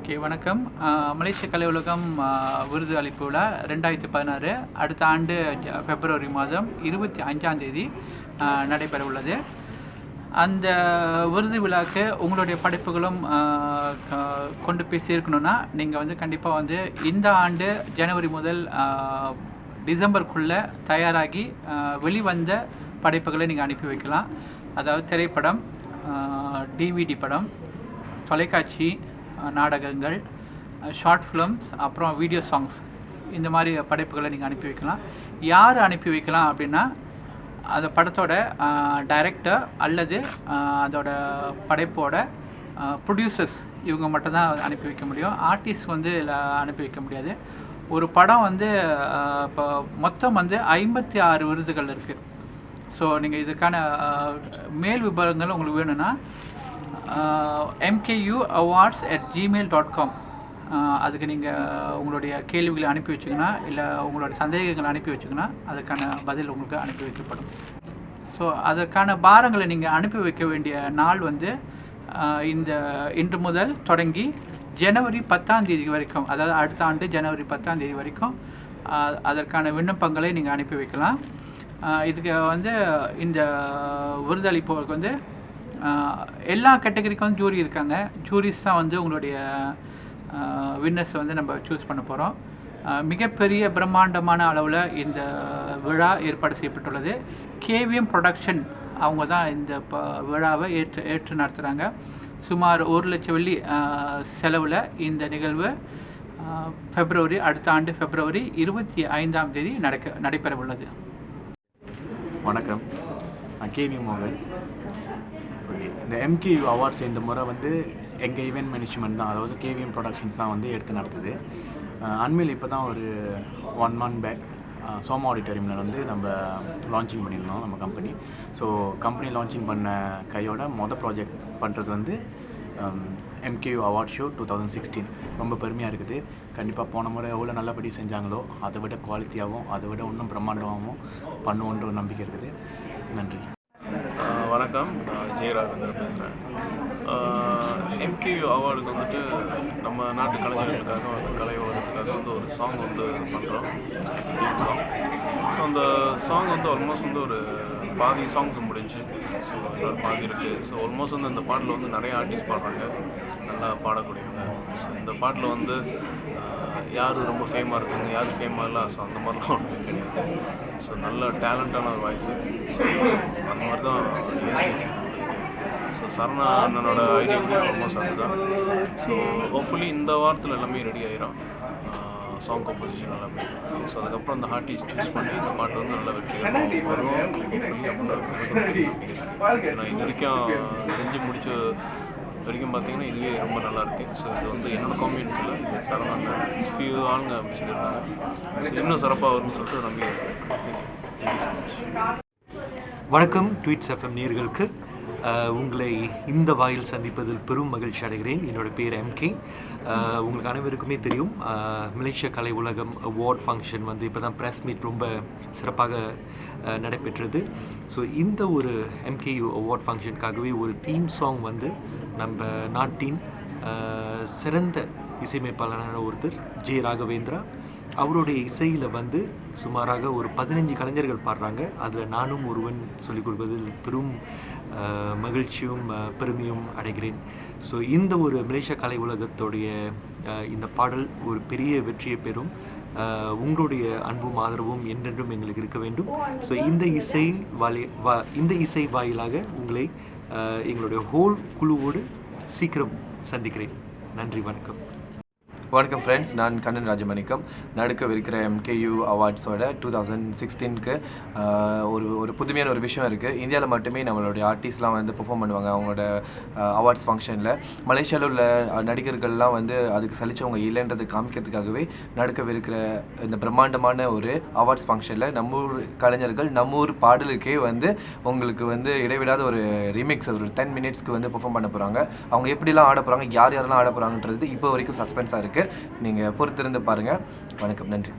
Okay வணக்கம். மலேசிய கலை உலகம் விருது அளிப்பு விழா 2016 அடுத்த ஆண்டு பிப்ரவரி மாதம் 25ஆம் தேதி நடைபெற உள்ளது. அந்த விருது விழாவுக்கு உங்களுடைய படைப்புகளும் கொண்டு போய் சேர்க்கணுன்னா நீங்கள் வந்து கண்டிப்பாக வந்து இந்த ஆண்டு ஜனவரி முதல் டிசம்பருக்குள்ளே தயாராகி வெளிவந்த படைப்புகளை நீங்கள் அனுப்பி வைக்கலாம். அதாவது திரைப்படம், டிவிடி படம், தொலைக்காட்சி நாடகங்கள், ஷார்ட் ஃபிலிம்ஸ், அப்புறம் வீடியோ சாங்ஸ், இந்த மாதிரி படைப்புகளை நீங்கள் அனுப்பி வைக்கலாம். யார் அனுப்பி வைக்கலாம் அப்படின்னா, அந்த படத்தோட டைரக்டர் அல்லது அதோட படைப்போட ப்ரொடியூசர்ஸ் இவங்க மட்டும்தான் அனுப்பி வைக்க முடியும். ஆர்டிஸ்ட் வந்து அனுப்பி வைக்க முடியாது. ஒரு படம் வந்து இப்போ மொத்தம் வந்து 56 விருதுகள் இருக்குது. ஸோ நீங்கள் இதுக்கான மேல் விவரங்கள் உங்களுக்கு வேணும்னா mkuawards@gmail.com அதுக்கு நீங்கள் உங்களுடைய கேள்விகளை அனுப்பி வச்சிங்கன்னா, இல்லை உங்களோட சந்தேகங்களை அனுப்பி வச்சிங்கன்னா அதுக்கான பதில் உங்களுக்கு அனுப்பி வைக்கப்படும். ஸோ அதற்கான பாரங்களை நீங்கள் அனுப்பி வைக்க வேண்டிய நாள் வந்து இன்று முதல் தொடங்கி ஜனவரி 10ஆம் தேதி வரைக்கும், அதாவது அடுத்த ஆண்டு ஜனவரி 10ஆம் தேதி வரைக்கும் அதற்கான விண்ணப்பங்களை நீங்கள் அனுப்பி வைக்கலாம். இதுக்கு வந்து இந்த விருதளிப்பவருக்கு வந்து எல்லா கேட்டகரிக்கும் வந்து ஜூரி இருக்காங்க. ஜூரிஸ் தான் வந்து உங்களுடைய வின்னர்ஸை வந்து நம்ம சூஸ் பண்ண போகிறோம். மிகப்பெரிய பிரம்மாண்டமான அளவில் இந்த விழா ஏற்பாடு செய்யப்பட்டுள்ளது. கேவிஎம் ப்ரொடக்ஷன் அவங்க தான் இந்த விழாவை ஏற்று நடத்துகிறாங்க. சுமார் 1 லட்சம் வெள்ளி செலவில் இந்த நிகழ்வு அடுத்த ஆண்டு பிப்ரவரி 25ஆம் தேதி நடைபெற உள்ளது. வணக்கம், நான் கேவி மோகன். இந்த MKU அவார்ட்ஸ் இந்த முறை வந்து எங்கள் ஈவெண்ட் மேனேஜ்மெண்ட் தான், அதாவது கேவிஎம் ப்ரொடக்ஷன்ஸ் தான் வந்து எடுத்து நடத்துது. அண்மையில் இப்போ தான் ஒரு 1 month பேக் சோமா ஆடிட்டோரியமில் வந்து நம்ம லான்ச்சிங் பண்ணியிருந்தோம் நம்ம கம்பெனி. ஸோ கம்பெனி லான்ச்சிங் பண்ண கையோட ப்ராஜெக்ட் பண்ணுறது வந்து MKU அவார்ட் ஷோ 2016. ரொம்ப பெருமையாக இருக்குது. கண்டிப்பாக போன முறை எவ்வளோ நல்லபடி செஞ்சாங்களோ அதை விட குவாலிட்டியாகவும் அதை விட இன்னும் பிரம்மாண்டமாகவும் பண்ணுவோன்ற ஒரு நம்பிக்கை இருக்குது. நன்றி. வணக்கம், நான் ஜெயராகவேந்திரன் பேசுகிறேன். MKU அவார்டுக்கு வந்துட்டு நம்ம நாட்டு கலைஞர்களுக்காக கலை உலகத்துக்காக வந்து ஒரு சாங் வந்து பண்ணுறோம், தீம் சாங். ஸோ அந்த சாங் வந்து ஆல்மோஸ்ட் வந்து ஒரு பாதி சாங்ஸ் முடிஞ்சு, ஸோ இன்னொரு பாதி இருக்குது. ஸோ ஆல்மோஸ்ட் வந்து இந்த பாட்டில் வந்து நிறைய ஆர்டிஸ்ட் பாடுறாங்க, நல்லா பாடக்கூடியவங்க. ஸோ இந்த பாட்டில் வந்து யார் ரொம்ப ஃபேமாக இருக்காங்க, யார் ஃபேமாக இல்லை, ஸோ அந்த மாதிரிலாம் ஒன்றுமே கிடையாது. ஸோ நல்ல டேலண்டான ஒரு வாய்ஸு, அந்த மாதிரி தான் யோசிச்சு. ஸோ சரணா அண்ணனோட ஐடியா வந்து ஆல்மோஸ்ட் அதுதான். ஸோ ஹோப்ஃபுல்லி இந்த வாரத்தில் எல்லாமே ரெடி ஆகிடும், சாங் கம்போசிஷன் எல்லாமே. ஸோ அதுக்கப்புறம் அந்த ஆர்டிஸ்ட் சூஸ் பண்ணி இந்த பாட்டு வந்து நல்லா வெற்றி வரும் அப்படின்னு நான் இது வரைக்கும் செஞ்சு முடிச்ச வரைக்கும் பார்த்தீங்கன்னா இதுவே ரொம்ப நல்லா இருக்கு. ஸோ இது வந்து என்னோட காம்பினன்ஸில் இது சரவணா ஃபியூ ஆளுங்க சொல்லியிருக்காங்க. ஸோ இன்னும் சிறப்பாக வரும்னு சொல்லிட்டு நம்பிக்கை இருக்கு. Thank you so much. வணக்கம், ட்வீட்ஸ் FM நேயர்களுக்கு உங்களை இந்த வாயில் சந்திப்பதில் பெரும் மகிழ்ச்சி அடைகிறேன். என்னோட பேர் MK. உங்களுக்கு அனைவருக்குமே தெரியும், மலேசிய கலை உலகம் அவார்ட் ஃபங்க்ஷன் வந்து இப்போ தான் ப்ரெஸ் மீட் ரொம்ப சிறப்பாக நடைபெற்றது. ஸோ இந்த ஒரு MKU அவார்ட் ஃபங்க்ஷனுக்காகவே ஒரு தீம் சாங் வந்து நம்ம நாட்டின் சிறந்த இசையமைப்பாளரான ஒருத்தர் ராகவேந்திரா அவருடைய இசையில் வந்து சுமாராக ஒரு 15 கலைஞர்கள் பாடுறாங்க. அதில் நானும் ஒருவன் சொல்லிக் கொடுப்பதில் பெரும் மகிழ்ச்சியும் பெருமையும் அடைகிறேன். ஸோ இந்த ஒரு மலேசிய கலை உலகத்துடைய இந்த பாடல் ஒரு பெரிய வெற்றியை பெறும். உங்களுடைய அன்பும் ஆதரவும் என்றென்றும் எங்களுக்கு இருக்க வேண்டும். ஸோ இந்த இசை வாயிலாக உங்களை எங்களுடைய ஹோல் குழுவோடு சீக்கிரம் சந்திக்கிறேன். நன்றி, வணக்கம். வணக்கம் ஃப்ரெண்ட்ஸ், நான் கண்ணன் ராஜமணிக்கம். நடக்கவிருக்கிற MKU அவார்ட்ஸோட 2016க்கு ஒரு புதுமையான ஒரு விஷயம் இருக்குது. இந்தியாவில் மட்டுமே நம்மளுடைய ஆர்டிஸ்ட்லாம் வந்து பெர்ஃபார்ம் பண்ணுவாங்க அவங்களோட அவார்ட்ஸ் ஃபங்க்ஷனில். மலேசியாவில் உள்ள நடிகர்கள்லாம் வந்து அதுக்கு சலிச்சவங்க இல்லைன்றது காமிக்கிறதுக்காகவே நடக்கவிருக்கிற இந்த பிரம்மாண்டமான ஒரு அவார்ட்ஸ் ஃபங்க்ஷனில் நம்ம ஊர் கலைஞர்கள் நம்ம ஊர் பாடலுக்கே வந்து உங்களுக்கு வந்து இடைவிடாத ஒரு ரீமிக்ஸ் ஒரு 10 minutesக்கு வந்து பெர்ஃபார்ம் பண்ண போகிறாங்க. அவங்க எப்படிலாம் ஆட போகிறாங்க, யாரெல்லாம் ஆட போகிறாங்கன்றது இப்போ வரைக்கும் சஸ்பென்ஸாக இருக்குது. நீங்கள் பொறுத்திருந்து பாருங்கள். வணக்கம், நன்றி.